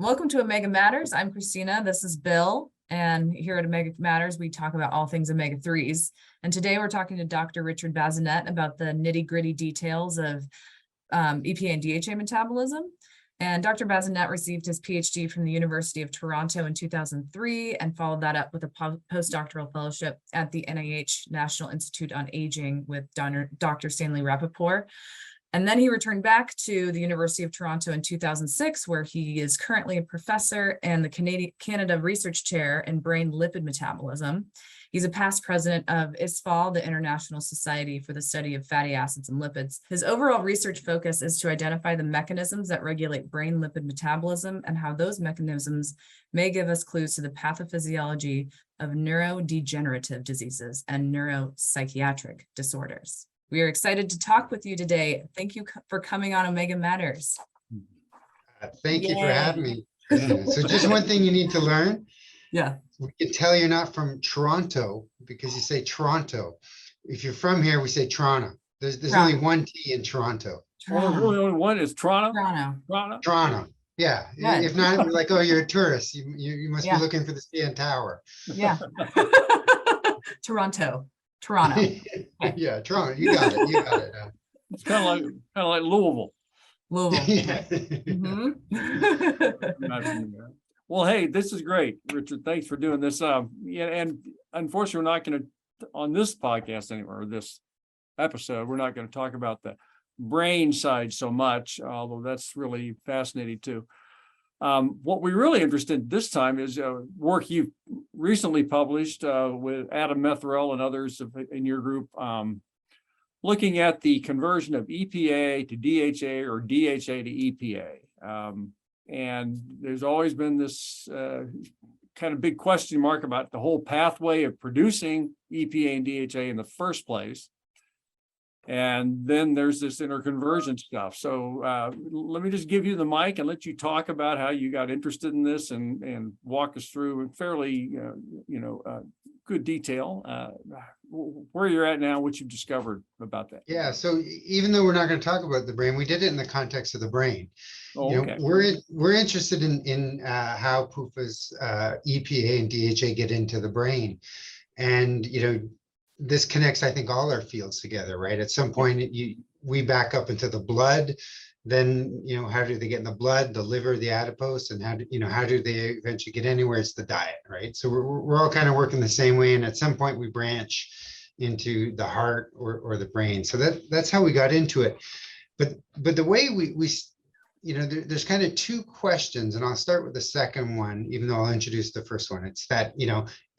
Welcome to OmegaMatters. I'm Kristina. This is Bill. And here at OmegaMatters, we talk about all things omega-3s. And today we're talking to Dr. Richard Bazinet about the nitty-gritty details of EPA and DHA metabolism. And Dr. Bazinet received his PhD from the University of Toronto in 2003 and followed that up with a postdoctoral fellowship at the NIH National Institute on Aging with Dr. Stanley Rappaport. And then he returned back to the University of Toronto in 2006, where he is currently a professor and the Canada Research Chair in Brain Lipid Metabolism. He's a past president of ISFAL, the International Society for the Study of Fatty Acids and Lipids. His overall research focus is to identify the mechanisms that regulate brain lipid metabolism and how those mechanisms may give us clues to the pathophysiology of neurodegenerative diseases and neuropsychiatric disorders. We are excited to talk with you today. Thank you for coming on OmegaMatters. Thank you for having me. So just one thing you need to learn. Yeah. We can tell you're not from Toronto because you say Toronto. If you're from here, we say Toronto. There's only one T in Toronto. Only one is Toronto? Toronto. Yeah. Good. If not, we're like, oh, you're a tourist. You must be looking for the CN Tower. Yeah. Toronto. Yeah, Toronto. You got it. You got it. It's kind of like Louisville. Yeah. Well, hey, this is great, Richard. Thanks for doing this. Yeah, and unfortunately, we're not going to on this podcast anymore, or this episode. We're not going to talk about the brain side so much, although that's really fascinating too. What we're really interested in this time is work you've recently published with Adam Metherell and others in your group, looking at the conversion of EPA to DHA or DHA to EPA. And there's always been this kind of big question mark about the whole pathway of producing EPA and DHA in the first place. And then there's this interconversion stuff. So let me just give you the mic and let you talk about how you got interested in this and walk us through in fairly, good detail where you're at now, what you've discovered about that. Yeah. So even though we're not going to talk about the brain, we did it in the context of the brain. Oh, okay. We're interested in how PUFA's EPA and DHA get into the brain, and this connects, I think, all our fields together, right? At some point, we back up into the blood. Then, how do they get in the blood, the liver, the adipose, and how do they eventually get anywhere? It's the diet, right? So we're all kind of working the same way, and at some point, we branch into the heart or the brain. So that's how we got into it. But the way we there's kind of two questions, and I'll start with the second one, even though I'll introduce the first one. It's that,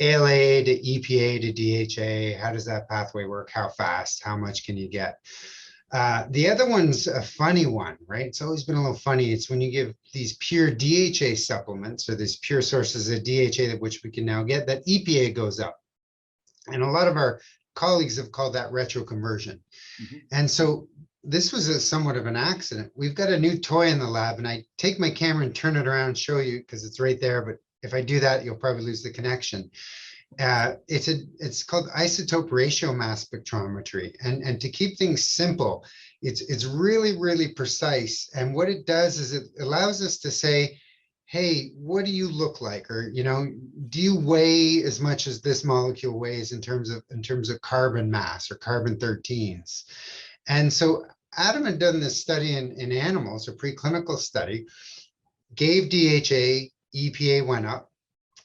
ALA to EPA to DHA, how does that pathway work? How fast? How much can you get? The other one's a funny one, right? It's always been a little funny. It's when you give these pure DHA supplements or these pure sources of DHA, which we can now get, that EPA goes up. And a lot of our colleagues have called that retroconversion. Mm-hmm. And so this was somewhat of an accident. We've got a new toy in the lab, and I take my camera and turn it around and show you because it's right there. But if I do that, you'll probably lose the connection. It's called isotope ratio mass spectrometry. And to keep things simple, it's really, really precise. And what it does is it allows us to say, hey, what do you look like? Or, do you weigh as much as this molecule weighs in terms of carbon mass or carbon 13s? And so Adam had done this study in animals, a preclinical study, gave DHA, EPA went up,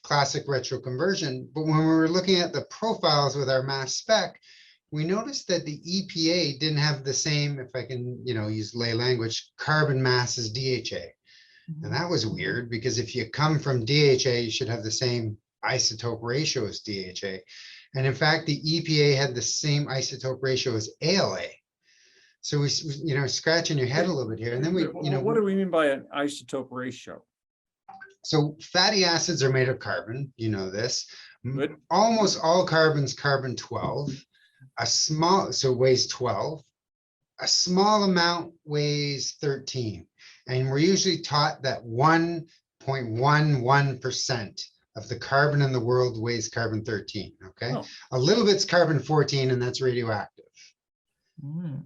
classic retroconversion. But when we were looking at the profiles with our mass spec, we noticed that the EPA didn't have the same, if I can, use lay language, carbon mass as DHA. Mm-hmm. And that was weird because if you come from DHA, you should have the same isotope ratio as DHA. And in fact, the EPA had the same isotope ratio as ALA. So we scratching your head a little bit here, and then what do we mean by an isotope ratio? So fatty acids are made of carbon, this. Good. Almost all carbon's carbon 12. So it weighs 12. A small amount weighs 13. And we're usually taught that 1.11% of the carbon in the world weighs carbon 13. Okay. Oh. A little bit's carbon 14, and that's radioactive. Mm.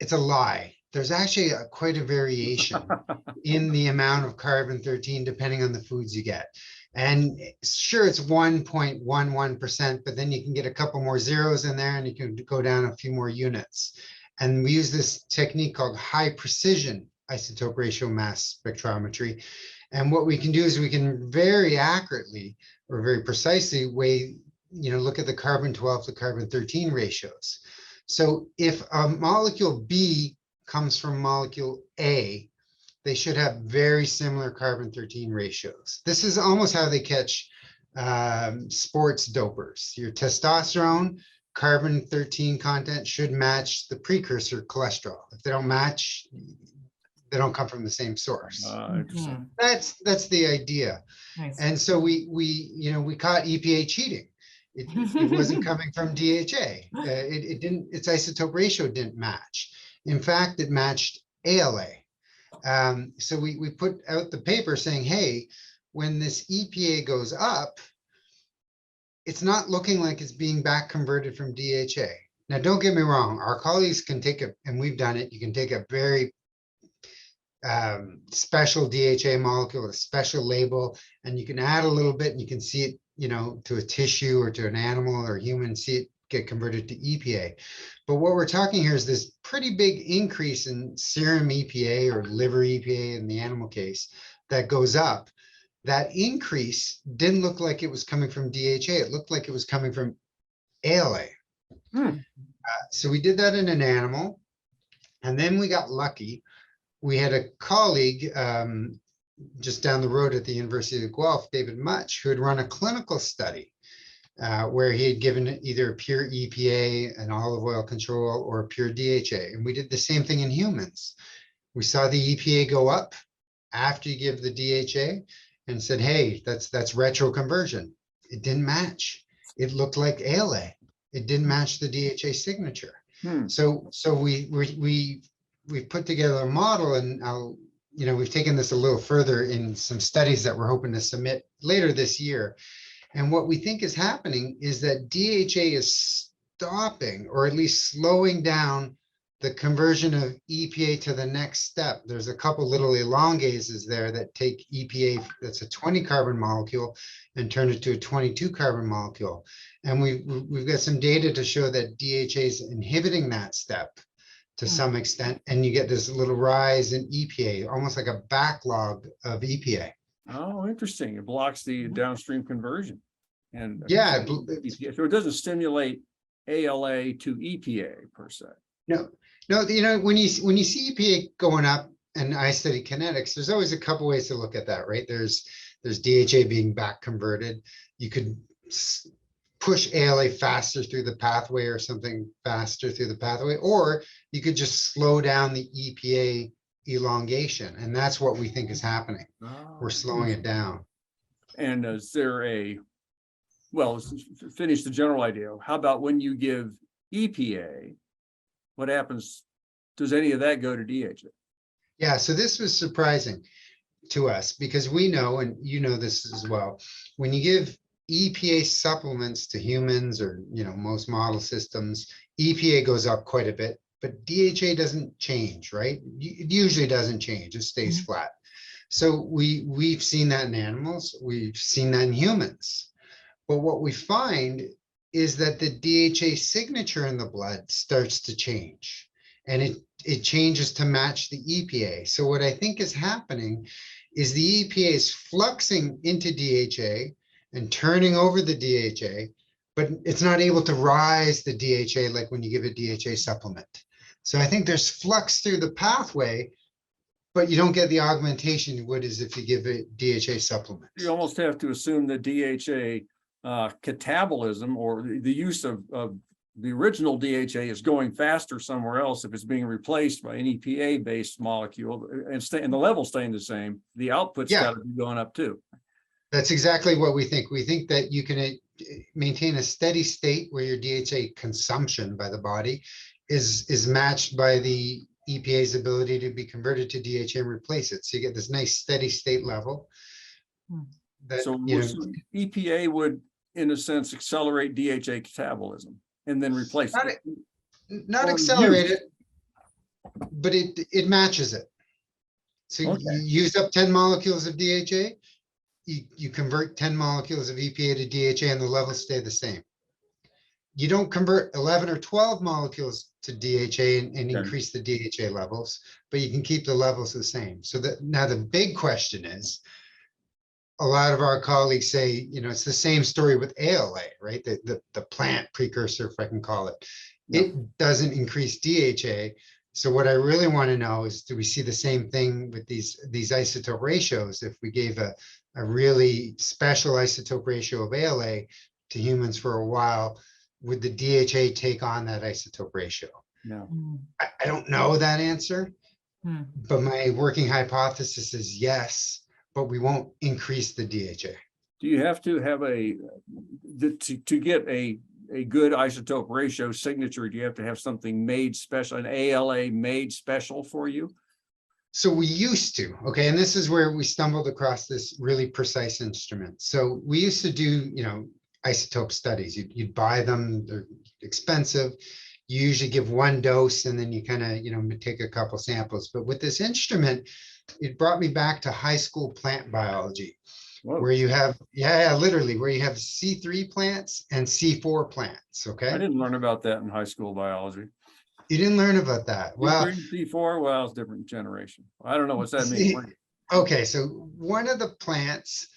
It's a lie. there's actually quite a variation in the amount of carbon-13 depending on the foods you get. And sure, it's 1.11%, but then you can get a couple more zeros in there and you can go down a few more units. And we use this technique called high precision isotope ratio mass spectrometry. And what we can do is we can very accurately or very precisely look at the carbon-12 to carbon-13 ratios. So if a molecule B comes from molecule A, they should have very similar carbon-13 ratios. This is almost how they catch sports dopers. Your testosterone carbon-13 content should match the precursor cholesterol. If they don't match, they don't come from the same source. Interesting. That's the idea. Nice. And so we caught EPA cheating. It wasn't coming from DHA. Its isotope ratio didn't match. In fact, it matched ALA. So we put out the paper saying, hey, when this EPA goes up, it's not looking like it's being back converted from DHA. Now, don't get me wrong. Our colleagues can take it, and we've done it. You can take a very special DHA molecule with a special label, and you can add a little bit and you can see it, to a tissue or to an animal or human, see it get converted to EPA. But what we're talking here is this pretty big increase in serum EPA or liver EPA in the animal case that goes up. That increase didn't look like it was coming from DHA. It looked like it was coming from ALA. So we did that in an animal, and then we got lucky. We had a colleague just down the road at the University of Guelph, David Much, who had run a clinical study where he had given either a pure EPA, an olive oil control, or a pure DHA. And we did the same thing in humans. We saw the EPA go up after you give the DHA and said, hey, that's retroconversion. It didn't match. It looked like ALA. It didn't match the DHA signature. So we've put together a model, and we've taken this a little further in some studies that we're hoping to submit later this year. And what we think is happening is that DHA is stopping, or at least slowing down, the conversion of EPA to the next step. There's a couple little elongases there that take EPA, that's a 20 carbon molecule, and turn it to a 22 carbon molecule. And we've got some data to show that DHA is inhibiting that step to some extent, and you get this little rise in EPA, almost like a backlog of EPA. Oh, interesting. It blocks the downstream conversion. And yeah, so it doesn't stimulate ALA to EPA per se. No, when you see EPA going up, and I study kinetics, there's always a couple ways to look at that, right? There's DHA being back converted. You could push ALA faster through the pathway or something faster through the pathway, or you could just slow down the EPA elongation. And that's what we think is happening. We're slowing it down. And is there finish the general idea. How about when you give EPA, what happens? Does any of that go to DHA? Yeah, so this was surprising to us because we know, and you know this as well, when you give EPA supplements to humans or most model systems, EPA goes up quite a bit, but DHA doesn't change, right? It usually doesn't change, it stays flat. So we've seen that in animals, we've seen that in humans. But what we find is that the DHA signature in the blood starts to change, and it changes to match the EPA. So what I think is happening is the EPA is fluxing into DHA and turning over the DHA, but it's not able to rise the DHA like when you give a DHA supplement. So I think there's flux through the pathway, but you don't get the augmentation you would as if you give a DHA supplement. You almost have to assume that DHA catabolism, or the use of the original DHA, is going faster somewhere else if it's being replaced by an EPA-based molecule, and the level staying the same. The output's got to be going up too. That's exactly what we think. We think that you can maintain a steady state where your DHA consumption by the body is matched by the EPA's ability to be converted to DHA and replace it. So you get this nice steady state level. That, so EPA would, in a sense, accelerate DHA catabolism and then replace it. Not accelerate it. but it matches it. So Okay. you use up 10 molecules of DHA, you convert 10 molecules of EPA to DHA and the levels stay the same. You don't convert 11 or 12 molecules to DHA and increase the DHA levels, but you can keep the levels the same. So that now the big question is, a lot of our colleagues say, it's the same story with ALA, right? The plant precursor, if I can call it. Yeah. It doesn't increase DHA. So what I really want to know is, do we see the same thing with these isotope ratios? If we gave a really special isotope ratio of ALA to humans for a while, would the DHA take on that isotope ratio? No. I don't know that answer, Hmm. but my working hypothesis is yes, but we won't increase the DHA. Do you have to have to get a good isotope ratio signature? Do you have to have something made special, an ALA made special for you? So we used to, okay, and this is where we stumbled across this really precise instrument. So we used to do, isotope studies. You'd buy them, they're expensive. You usually give one dose and then you kind of, take a couple samples. But with this instrument, it brought me back to high school plant biology. Whoa. Where you have, literally, where you have C3 plants and C4 plants, okay? I didn't learn about that in high school biology. You didn't learn about that. Well, C3, C4, well, it's different generation. I don't know what's that mean. Okay, so one of the plants,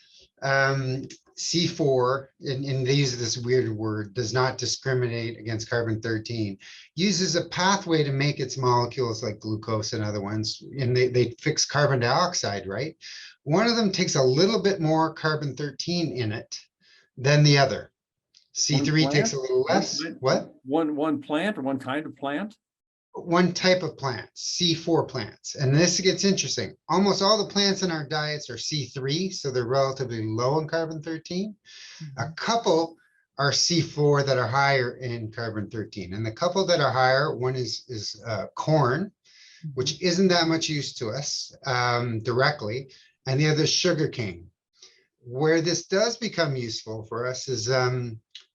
C4, and they use this weird word, does not discriminate against carbon-13, uses a pathway to make its molecules like glucose and other ones, and they fix carbon dioxide, right? One of them takes a little bit more carbon-13 in it than the other. C3 takes a little less. What? One plant or one kind of plant? One type of plant, C4 plants. And this gets interesting. Almost all the plants in our diets are C3, so they're relatively low in carbon-13. A couple are C4 that are higher in carbon-13. And the couple that are higher, one is corn, which isn't that much use to us directly, and the other is sugarcane. Where this does become useful for us is,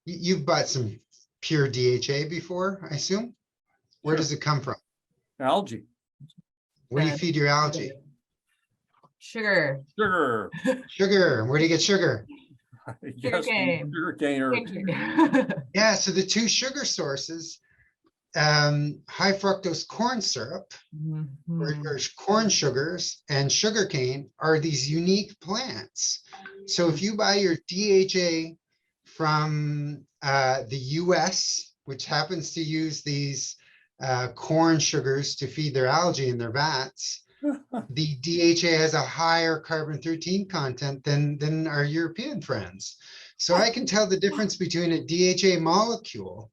you've bought some pure DHA before, I assume? Where does it come from? Algae. Where do you feed your algae? Sugar. Sugar. Sugar. Where do you get sugar? Sugarcane. Sugarcane or Yeah, so the two sugar sources, high fructose corn syrup, or corn sugars, and sugarcane are these unique plants. So if you buy your DHA from the US, which happens to use these corn sugars to feed their algae in their vats, the DHA has a higher carbon-13 content than our European friends. So I can tell the difference between a DHA molecule,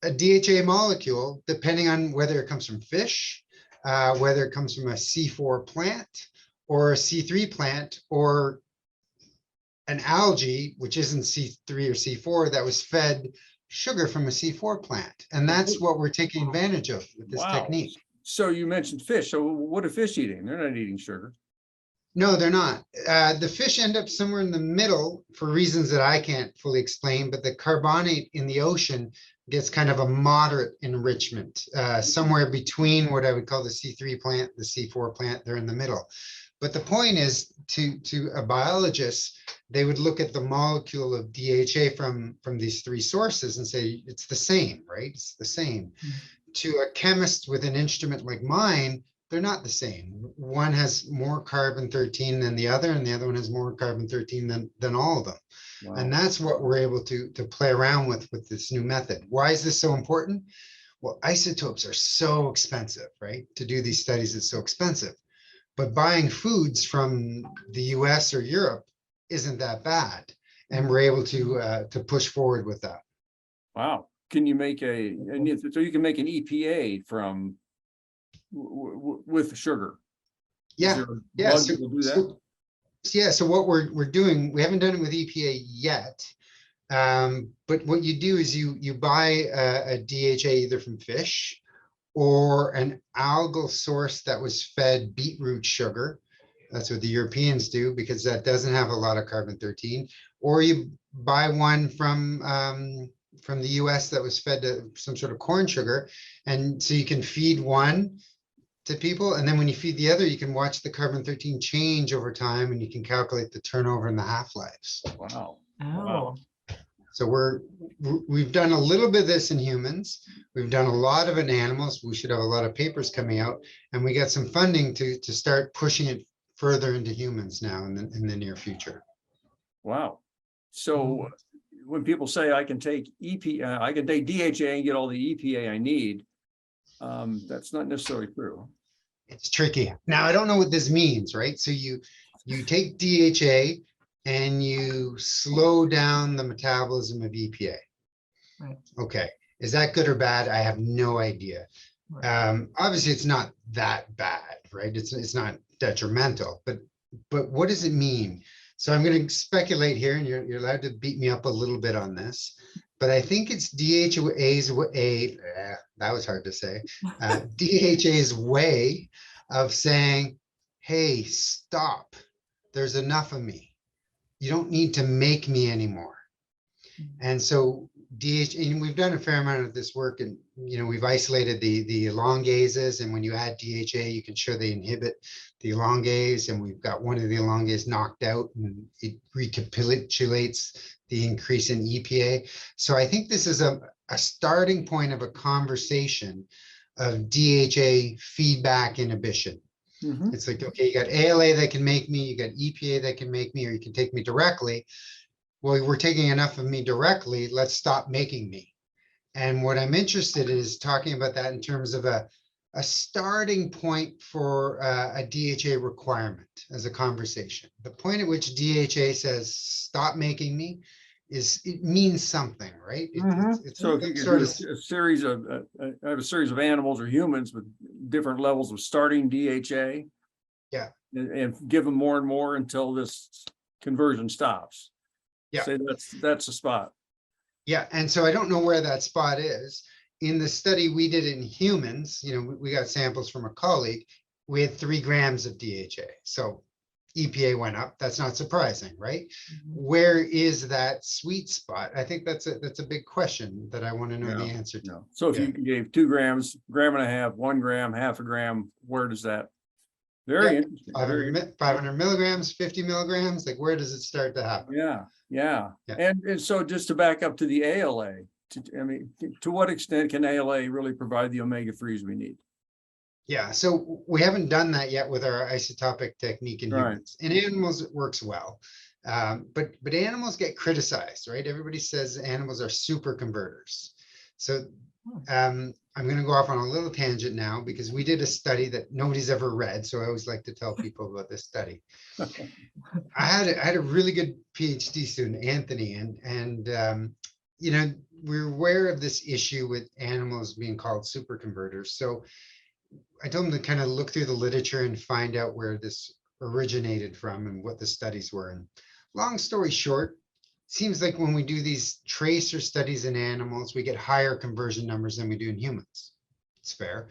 depending on whether it comes from fish, whether it comes from a C4 plant or a C3 plant, or an algae, which isn't C3 or C4, that was fed sugar from a C4 plant. And that's what we're taking advantage of with this technique. So you mentioned fish. So what are fish eating? They're not eating sugar. No, they're not. The fish end up somewhere in the middle for reasons that I can't fully explain, but the carbonate in the ocean gets kind of a moderate enrichment, somewhere between what I would call the C3 plant, the C4 plant, they're in the middle. But the point is, to a biologist, they would look at the molecule of DHA from these three sources and say, it's the same, right? It's the same. To a chemist with an instrument like mine, they're not the same. One has more carbon-13 than the other, and the other one has more carbon-13 than all of them. Wow. And that's what we're able to play around with this new method. Why is this so important? Well, isotopes are so expensive, right? To do these studies, it's so expensive. But buying foods from the US or Europe isn't that bad. And we're able to push forward with that. Wow. Can you make so you can make an EPA from with sugar? Yeah. Yeah. So, do that? So what we're doing, we haven't done it with EPA yet. But what you do is you buy a DHA either from fish or an algal source that was fed beetroot sugar. That's what the Europeans do, because that doesn't have a lot of carbon-13. Or you buy one from the US that was fed to some sort of corn sugar, And so you can feed one to people, and then when you feed the other, you can watch the carbon-13 change over time, and you can calculate the turnover and the half-lives. Wow. Oh, So we've done a little bit of this in humans. We've done a lot of it in animals. We should have a lot of papers coming out, and we got some funding to start pushing it further into humans now in the near future. Wow. So when people say I can take I can take DHA and get all the EPA I need, that's not necessarily true. It's tricky. Now, I don't know what this means, right? So you take DHA and you slow down the metabolism of EPA. right. Okay. Is that good or bad? I have no idea. Right. Obviously, it's not that bad, right? It's not detrimental, but what does it mean? So I'm going to speculate here, and you're allowed to beat me up a little bit on this, but I think it's DHA's way, that was hard to say, DHA's way of saying, hey, stop, there's enough of me. You don't need to make me anymore. And so DHA, and we've done a fair amount of this work, and we've isolated the elongases, and when you add DHA, you can show they inhibit the elongase, and we've got one of the elongase knocked out, and it recapitulates the increase in EPA. So I think this is a starting point of a conversation of DHA feedback inhibition. It's like, okay, you got ALA that can make me, you got EPA that can make me, or you can take me directly. Well, we're taking enough of me directly, let's stop making me. And what I'm interested in is talking about that in terms of a starting point for a DHA requirement as a conversation. The point at which DHA says, stop making me, it means something, right? It's So if you could do a series of, I have a series of animals or humans with different levels of starting DHA. Yeah. And give them more and more until this conversion stops. Yeah. Say that's a spot. Yeah, and so I don't know where that spot is. In the study we did in humans, we got samples from a colleague, we had 3 grams of DHA. So EPA went up. That's not surprising, right? Where is that sweet spot? I think that's a big question that I want to know the answer to. No. So if you gave 2 grams, gram and a half, 1 gram, half a gram, where does that? Very interesting. 500 milligrams, 50 milligrams, like where does it start to happen? Yeah. And so just to back up to the ALA, to what extent can ALA really provide the omega-3s we need? Yeah, so we haven't done that yet with our isotopic technique in humans. In animals, it works well, but animals get criticized, right? Everybody says animals are super converters. So I'm going to go off on a little tangent now because we did a study that nobody's ever read. So I always like to tell people about this study. I had a really good PhD student, Anthony, and we're aware of this issue with animals being called super converters. So I told him to kind of look through the literature and find out where this originated from and what the studies were. And long story short, seems like when we do these tracer studies in animals, we get higher conversion numbers than we do in humans. It's fair.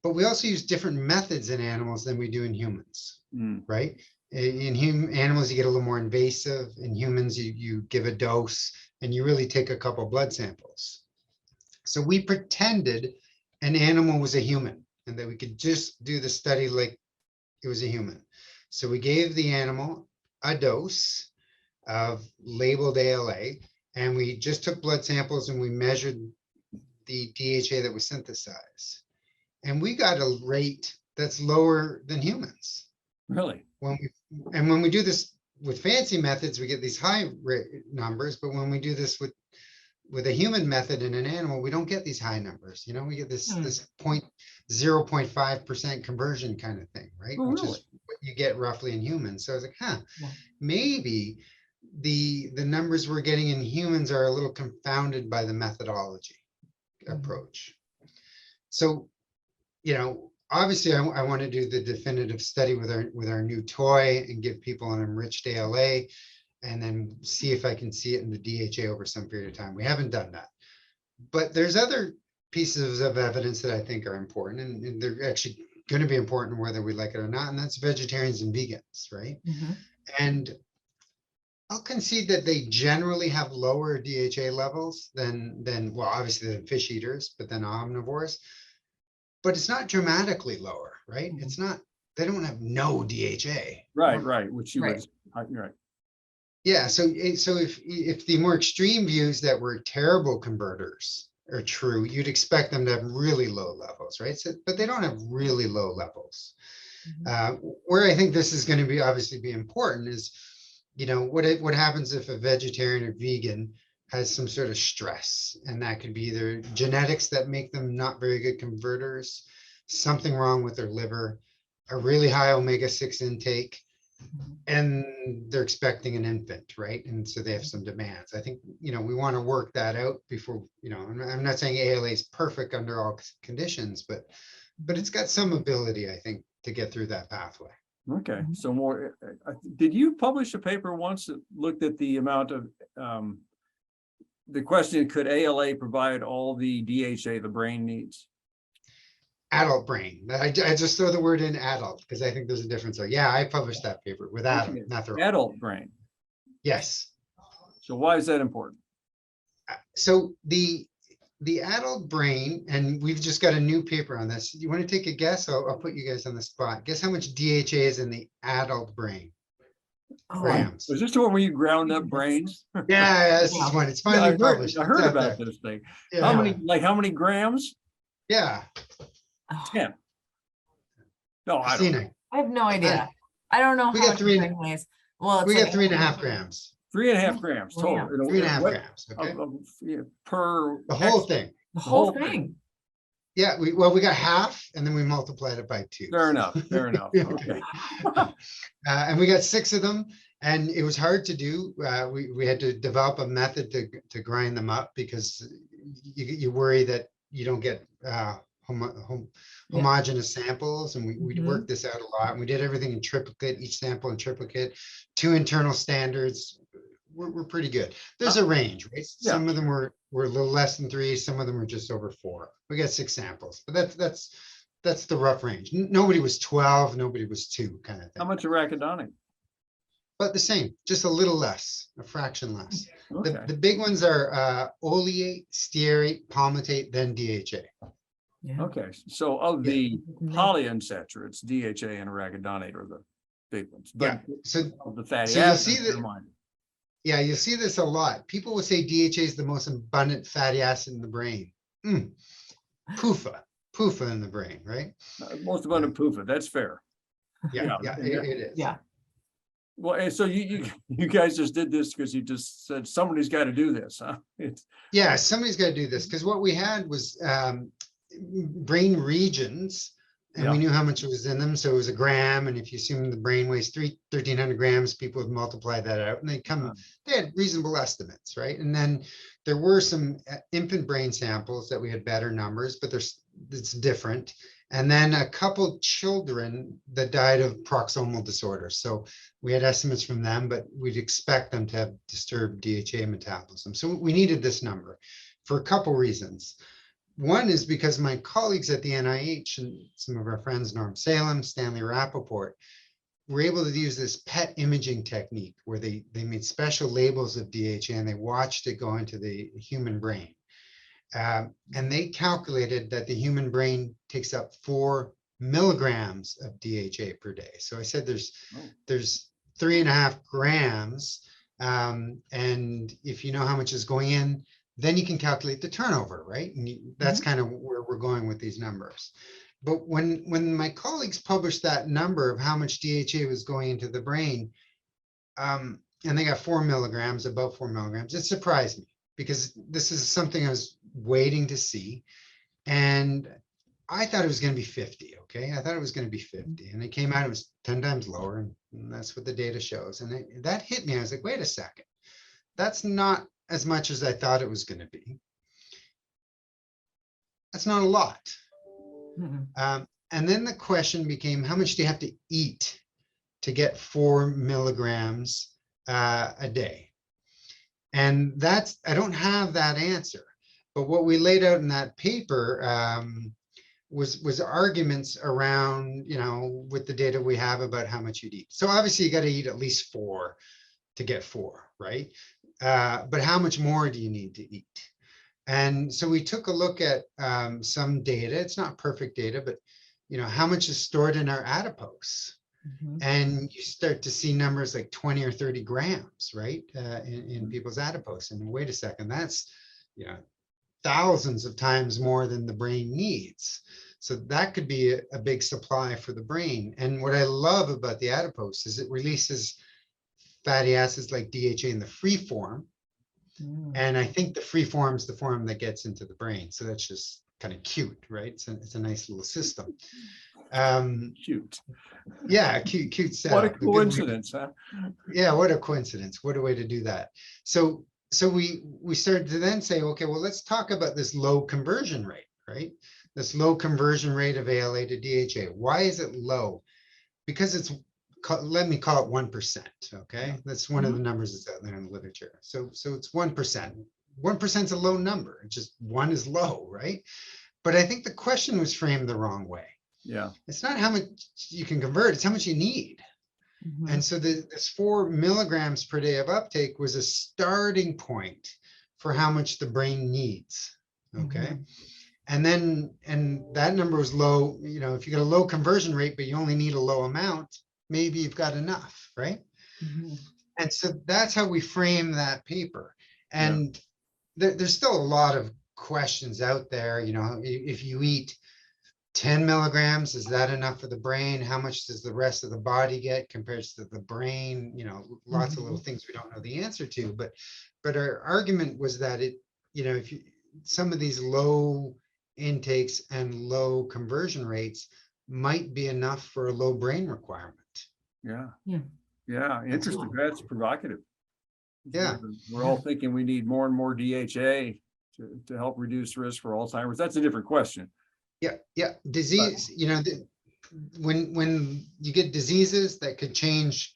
But we also use different methods in animals than we do in humans, right? In animals, you get a little more invasive. In humans, you give a dose and you really take a couple blood samples. So we pretended an animal was a human and that we could just do the study like it was a human. So we gave the animal a dose of labeled ALA, and we just took blood samples and we measured the DHA that was synthesized. And we got a rate that's lower than humans. Really? When we do this with fancy methods, we get these high numbers, but when we do this with a human method in an animal, we don't get these high numbers. We get this 0.5% conversion kind of thing, right? Oh, which really? is what you get roughly in humans. So I was like, maybe the numbers we're getting in humans are a little confounded by the methodology approach. So, obviously I want to do the definitive study with our new toy and give people an enriched ALA and then see if I can see it in the DHA over some period of time. We haven't done that, but there's other pieces of evidence that I think are important, and they're actually going to be important whether we like it or not, and that's vegetarians and vegans, right? And I'll concede that they generally have lower DHA levels than well, obviously than fish eaters, but then omnivores. But it's not dramatically lower, right? It's not, they don't have no DHA. Right, which you Right. would, right. Yeah, so if the more extreme views that were terrible converters are true, you'd expect them to have really low levels, right? So, but they don't have really low levels. Where I think this is going to be obviously be important is, you know, what happens if a vegetarian or vegan has some sort of stress, and that could be either genetics that make them not very good converters, something wrong with their liver, a really high omega-6 intake, and they're expecting an infant, right? And so they have some demands. I think, you know, we want to work that out before, you know, I'm not saying ALA is perfect under all conditions, but it's got some ability, I think, to get through that pathway. Okay, so more, did you publish a paper once that looked at the amount of, the question, could ALA provide all the DHA the brain needs? Adult brain. I just throw the word in adult because I think there's a difference there. Yeah, I published that paper with adult, Okay, not the adult brain. Yes. So why is that important? So the adult brain, and we've just got a new paper on this. You want to take a guess? I'll put you guys on the spot. Guess how much DHA is in the adult brain? Grams. Was this the one where you ground up brains? Yeah, this is one. It's finally published. I It's heard out about there. this thing. Yeah. How many grams? Yeah. 10. No, I don't know. Kristina, I have no idea. I don't know We how got much three- brain weighs. Well, it's we like got 3.5 grams. 3.5 grams Oh, total. yeah. 3.5 grams. Okay. Per The whole thing. the whole whole thing. thing. Yeah. We got half, and then we multiplied it by 2. Fair enough. Okay. And we got 6 of them, and it was hard to do. We had to develop a method to grind them up because you worry that you don't get homogeneous samples, and we worked this out a lot. And we did everything in triplicate, each sample in triplicate, 2 internal standards. We're pretty good. There's a range, right? Yeah. Some of them were a little less than 3, some of them were just over 4. We got 6 samples, but that's the rough range. Nobody was 12, nobody was 2, kind of thing. How much arachidonic? But the same, just a little less, a fraction less. Okay. The big ones are oleate, stearate, palmitate, then DHA. Yeah. Okay. So of the polyunsaturates, DHA and arachidonate are the big ones. But So of the fatty so you'll acids, see that- never mind. yeah, you'll see this a lot. People will say DHA is the most abundant fatty acid in the brain. PUFA in the brain, right? Most abundant PUFA. That's fair. Yeah, Yeah. it is. Yeah. Well, and so you guys just did this because you just said somebody's got to do this, huh? Yeah, somebody's got to do this because what we had was brain regions, and we knew how much was in them. So it was a gram, and if you assume the brain weighs 1,300 grams, people would multiply that out, and they had reasonable estimates, right? And then there were some infant brain samples that we had better numbers, but it's different. And then a couple children that died of proximal disorders. So we had estimates from them, but we'd expect them to have disturbed DHA metabolism. So we needed this number for a couple reasons. One is because my colleagues at the NIH and some of our friends, Norm Salem, Stanley Rappaport, were able to use this PET imaging technique where they made special labels of DHA and they watched it go into the human brain. And they calculated that the human brain takes up 4 milligrams of DHA per day. So I said there's 3.5 grams. And if you know how much is going in, then you can calculate the turnover, right? And that's kind of where we're going with these numbers. But when my colleagues published that number of how much DHA was going into the brain, and they got 4 milligrams, above 4 milligrams, it surprised me because this is something I was waiting to see. And I thought it was going to be 50, okay? I thought it was going to be 50. And it came out, it was 10 times lower, and that's what the data shows. And that hit me. I was like, wait a second. That's not as much as I thought it was going to be. That's not a lot. And then the question became, how much do you have to eat to get 4 milligrams a day? And that's, I don't have that answer. But what we laid out in that paper was arguments around, you know, with the data we have about how much you'd eat. So obviously you got to eat at least 4. to get 4, right? But how much more do you need to eat? And so we took a look at some data. It's not perfect data, but how much is stored in our adipose? And you start to see numbers like 20 or 30 grams, right, in people's adipose. And wait a second, that's thousands of times more than the brain needs. So that could be a big supply for the brain. And what I love about the adipose is it releases fatty acids like DHA in the free form. And I think the free form is the form that gets into the brain. So that's just kind of cute, right? It's a nice little system. Cute. Yeah, cute setup. What a coincidence, huh? Yeah, what a coincidence. What a way to do that. So we started to then say, okay, well, let's talk about this low conversion rate, right? This low conversion rate of ALA to DHA. Why is it low? Because it's, let me call it 1%, okay? That's one of the numbers that's out there in the literature. So it's 1%. 1% is a low number. It's just 1 is low, right? But I think the question was framed the wrong way. Yeah. It's not how much you can convert, it's how much you need. And so this 4 milligrams per day of uptake was a starting point for how much the brain needs, okay? And that number was low. If you get a low conversion rate, but you only need a low amount, maybe you've got enough, right? And so that's how we frame that paper. And there's still a lot of questions out there. If you eat 10 milligrams, is that enough for the brain? How much does the rest of the body get compared to the brain? Lots of little things we don't know the answer to. But our argument was that if some of these low intakes and low conversion rates might be enough for a low brain requirement. Yeah. Interesting. That's provocative. Yeah. We're all thinking we need more and more DHA to help reduce risk for Alzheimer's. That's a different question. Yeah. Disease, when you get diseases that could change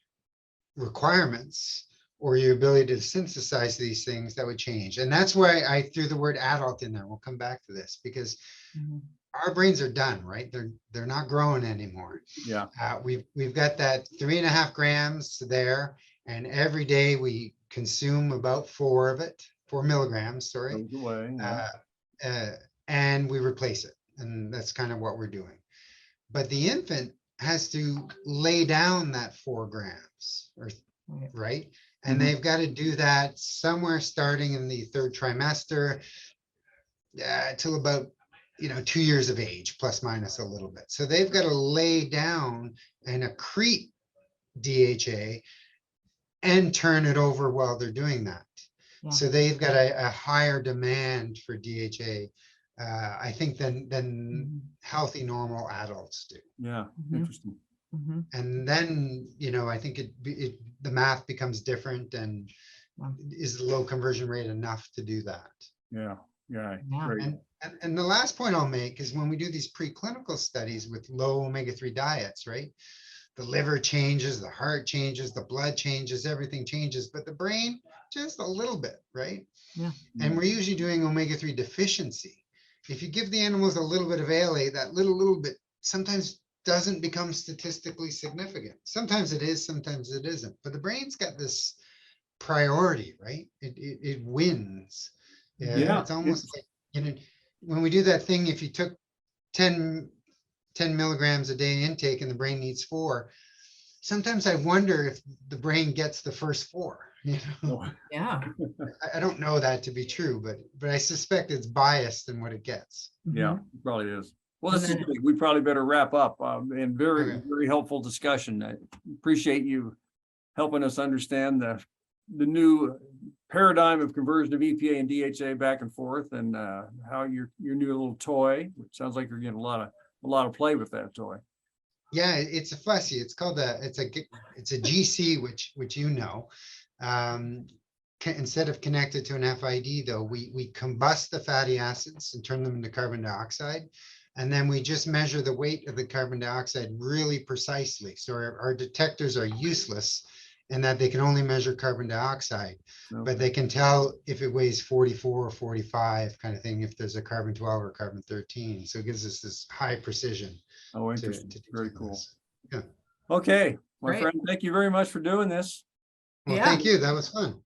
requirements or your ability to synthesize these things, that would change. And that's why I threw the word adult in there. We'll come back to this because our brains are done, right? They're not growing anymore. Yeah. We've got that 3.5 grams there, and every day we consume about 4 milligrams, sorry. Goes away, And we replace it. And that's kind of what we're doing. But the infant has to lay down that 4 grams, right? And they've got to do that somewhere starting in the 3rd trimester till about 2 years of age, plus minus a little bit. So they've got to lay down and accrete DHA and turn it over while they're doing that. So they've got a higher demand for DHA, I think, than healthy, normal adults do. Yeah, interesting. And then, I think the math becomes different, and is the low conversion rate enough to do that? Yeah. Great. And the last point I'll make is when we do these preclinical studies with low omega-3 diets, right? The liver changes, the heart changes, the blood changes, everything changes, but the brain just a little bit, right? And we're usually doing omega-3 deficiency. If you give the animals a little bit of ALA, that little bit sometimes doesn't become statistically significant. Sometimes it is, sometimes it isn't. But the brain's got this priority, right? It wins. It's almost like, when we do that thing, if you took 10 milligrams a day intake and the brain needs 4, sometimes I wonder if the brain gets the first 4. Yeah. I don't know that to be true, but I suspect it's biased in what it gets. Yeah, it probably is. Well, this is good. We probably better wrap up. And very, very helpful discussion. I appreciate you helping us understand the new paradigm of conversion of EPA and DHA back and forth, and how your new little toy, which sounds like you're getting a lot of play with that toy. Yeah, it's a fussy. It's called it's a GC, which instead of connected to an FID, though, we combust the fatty acids and turn them into carbon dioxide. And then we just measure the weight of the carbon dioxide really precisely. So our detectors are useless in that they can only measure carbon dioxide, but they can tell if it weighs 44 or 45 kind of thing, if there's a carbon 12 or carbon 13. So it gives us this high precision. Oh, interesting. Very cool. Yeah. Okay, my Great. friend, thank you very much for doing this. Well, Yeah. thank you. That was fun.